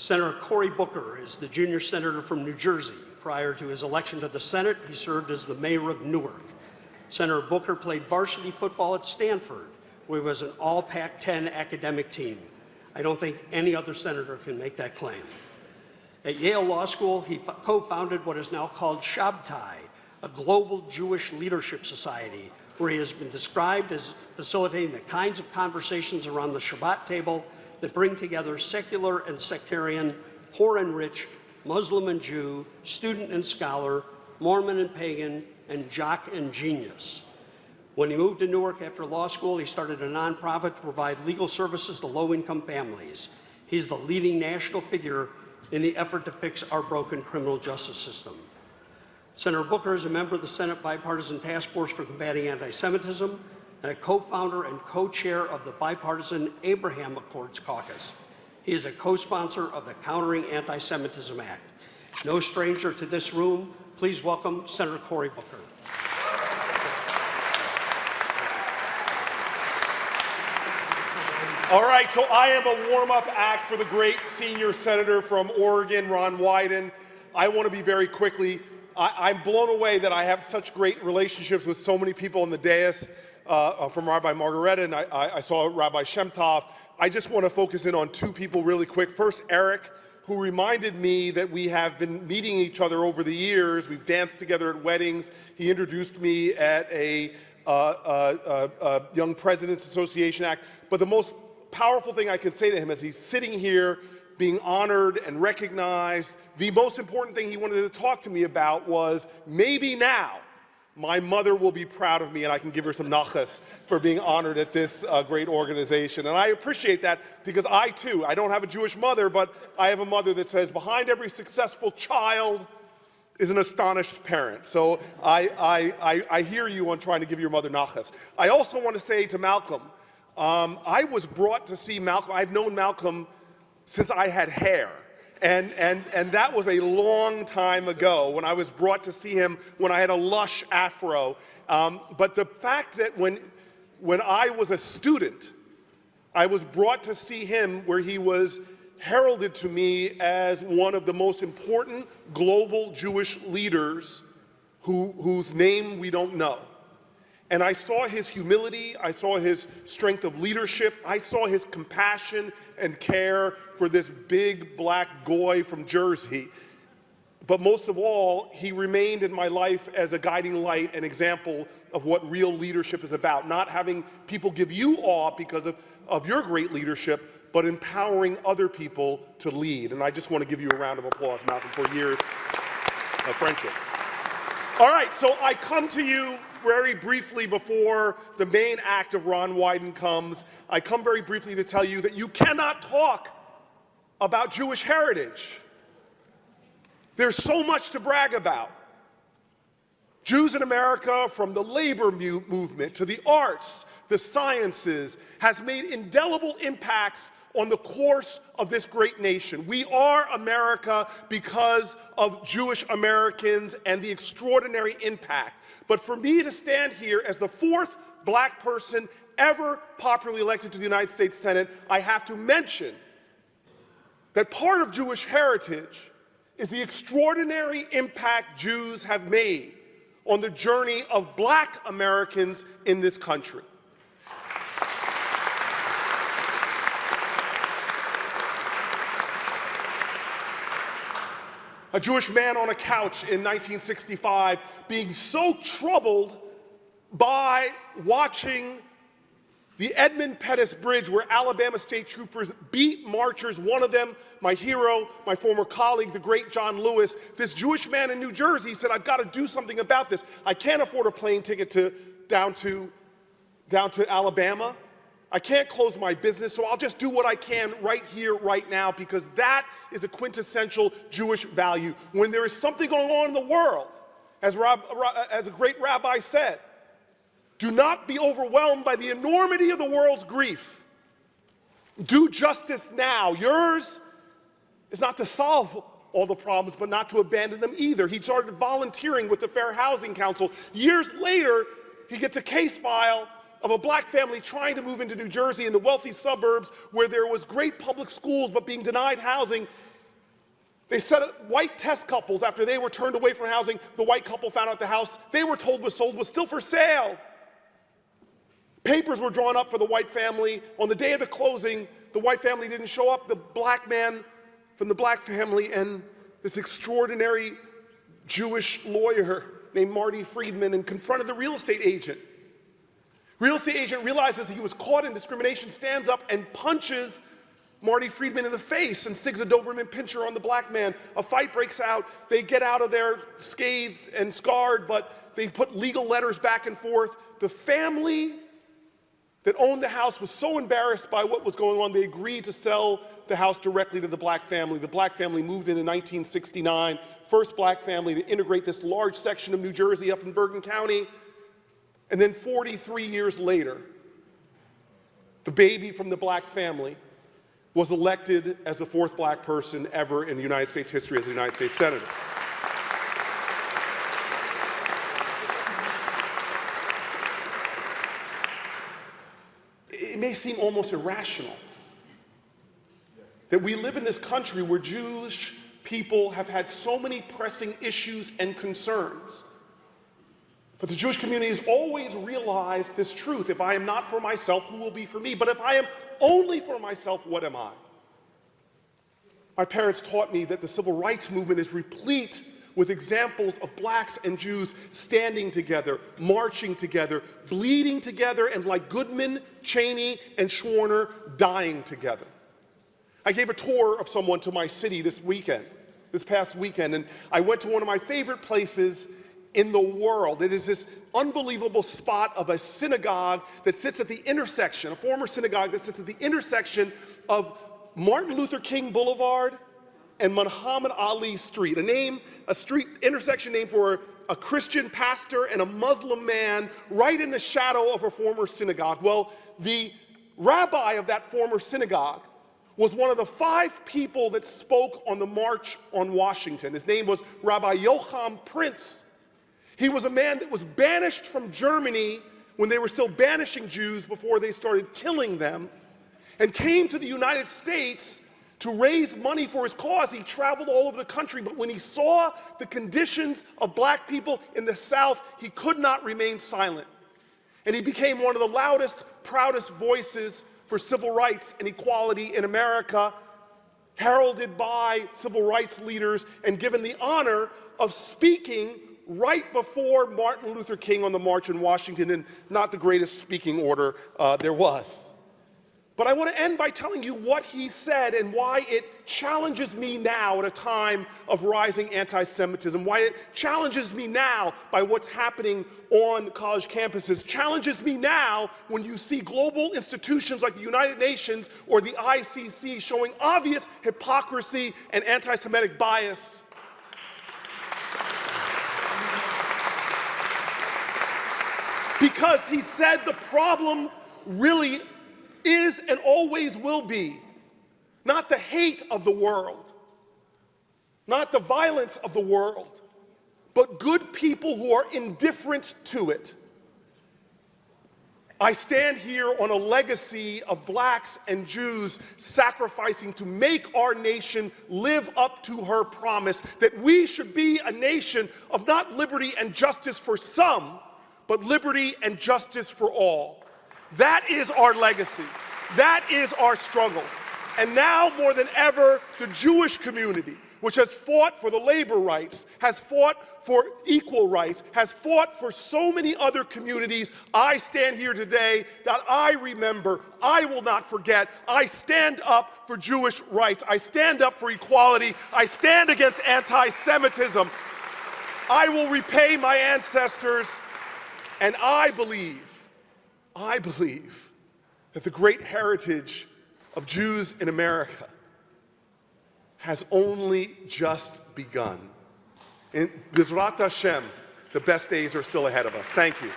Senator Cory Booker is the junior senator from New Jersey. Prior to his election to the Senate, he served as the mayor of Newark. Senator Booker played varsity football at Stanford, where he was an all Pac-10 academic team. I don't think any other senator can make that claim. At Yale Law School, he co-founded what is now called Shabtai, a global Jewish leadership society, where he has been described as facilitating the kinds of conversations around the Shabbat table that bring together secular and sectarian, poor and rich, Muslim and Jew, student and scholar, Mormon and pagan, and jock and genius. When he moved to Newark after law school, he started a nonprofit to provide legal services to low-income families. He's the leading national figure in the effort to fix our broken criminal justice system. Senator Booker is a member of the Senate Bipartisan Task Force for Combating Anti-Semitism and a co-founder and co-chair of the Bipartisan Abraham Accords Caucus. He is a co-sponsor of the Countering Anti-Semitism Act. No stranger to this room, please welcome Senator Cory Booker. All right, so I am a warm-up act for the great senior senator from Oregon, Ron Wyden. I want to be very quickly. I'm blown away that I have such great relationships with so many people on the dais, from Rabbi Margareta, and I saw Rabbi Shemtov. I just want to focus in on two people really quick. First, Eric, who reminded me that we have been meeting each other over the years. We've danced together at weddings. He introduced me at a Young Presidents Association Act. But the most powerful thing I can say to him as he's sitting here being honored and recognized, the most important thing he wanted to talk to me about was maybe now my mother will be proud of me and I can give her some nachas for being honored at this great organization. And I appreciate that because I too, I don't have a Jewish mother, but I have a mother that says behind every successful child is an astonished parent. So I hear you on trying to give your mother nachas. I also want to say to Malcolm, I was brought to see Malcolm. I've known Malcolm since I had hair. And that was a long time ago when I was brought to see him when I had a lush afro. But the fact that when I was a student, I was brought to see him where he was heralded to me as one of the most important global Jewish leaders whose name we don't know. And I saw his humility, I saw his strength of leadership, I saw his compassion and care for this big black goy from Jersey. But most of all, he remained in my life as a guiding light, an example of what real leadership is about. Not having people give you awe because of your great leadership, but empowering other people to lead. And I just want to give you a round of applause, Malcolm, for years of friendship. All right, so I come to you very briefly before the main act of Ron Wyden comes. I come very briefly to tell you that you cannot talk about Jewish heritage. There's so much to brag about. Jews in America, from the labor movement to the arts, the sciences, has made indelible impacts on the course of this great nation. We are America because of Jewish Americans and the extraordinary impact. But for me to stand here as the fourth black person ever popularly elected to the United States Senate, I have to mention that part of Jewish heritage is the extraordinary impact Jews have made on the journey of black Americans in this country. A Jewish man on a couch in 1965 being so troubled by watching the Edmund Pettus Bridge where Alabama state troopers beat marchers, one of them, my hero, my former colleague, the great John Lewis. This Jewish man in New Jersey said, I've got to do something about this. I can't afford a plane ticket down to Alabama. I can't close my business, so I'll just do what I can right here, right now, because that is a quintessential Jewish value. When there is something going on in the world, as a great rabbi said, do not be overwhelmed by the enormity of the world's grief. Do justice now. Yours is not to solve all the problems, but not to abandon them either. He started volunteering with the Fair Housing Council. Years later, he gets a case file of a black family trying to move into New Jersey in the wealthy suburbs where there was great public schools but being denied housing. They set up white test couples after they were turned away from housing. The white couple found out the house they were told was sold was still for sale. Papers were drawn up for the white family. On the day of the closing, the white family didn't show up. The black man from the black family and this extraordinary Jewish lawyer named Marty Friedman and confronted the real estate agent. Real estate agent realizes he was caught in discrimination, stands up and punches Marty Friedman in the face and sticks a Doberman pinscher on the black man. A fight breaks out. They get out of there scathed and scarred, but they put legal letters back and forth. The family that owned the house was so embarrassed by what was going on, they agreed to sell the house directly to the black family. The black family moved in 1969, first black family to integrate this large section of New Jersey up in Bergen County. And then 43 years later, the baby from the black family was elected as the fourth black person ever in the United States history as a United States Senator. It may seem almost irrational that we live in this country where Jewish people have had so many pressing issues and concerns. But the Jewish community has always realized this truth. If I am not for myself, who will be for me? But if I am only for myself, what am I? My parents taught me that the civil rights movement is replete with examples of blacks and Jews standing together, marching together, bleeding together, and like Goodman, Cheney, and Schwerner, dying together. I gave a tour of someone to my city this past weekend, and I went to one of my favorite places in the world. It is this unbelievable spot of a synagogue that sits at the intersection, a former synagogue that sits at the intersection of Martin Luther King Boulevard and Muhammad Ali Street, a street intersection named for a Christian pastor and a Muslim man right in the shadow of a former synagogue. Well, the rabbi of that former synagogue was one of the 5 people that spoke on the March on Washington. His name was Rabbi Joachim Prince. He was a man that was banished from Germany when they were still banishing Jews before they started killing them, and came to the United States to raise money for his cause. He traveled all over the country, but when he saw the conditions of black people in the South, he could not remain silent. And he became one of the loudest, proudest voices for civil rights and equality in America, heralded by civil rights leaders and given the honor of speaking right before Martin Luther King on the March in Washington, and not the greatest speaking order there was. But I want to end by telling you what he said and why it challenges me now at a time of rising anti-Semitism, why it challenges me now by what's happening on college campuses, challenges me now when you see global institutions like the United Nations or the ICC showing obvious hypocrisy and anti-Semitic bias. Because he said the problem really is and always will be not the hate of the world, not the violence of the world, but good people who are indifferent to it. I stand here on a legacy of blacks and Jews sacrificing to make our nation live up to her promise that we should be a nation of not liberty and justice for some, but liberty and justice for all. That is our legacy. That is our struggle. And now more than ever, the Jewish community, which has fought for the labor rights, has fought for equal rights, has fought for so many other communities, I stand here today that I remember, I will not forget. I stand up for Jewish rights. I stand up for equality. I stand against anti-Semitism. I will repay my ancestors, and I believe that the great heritage of Jews in America has only just begun. In B'ezrat Hashem, the best days are still ahead of us. Thank you.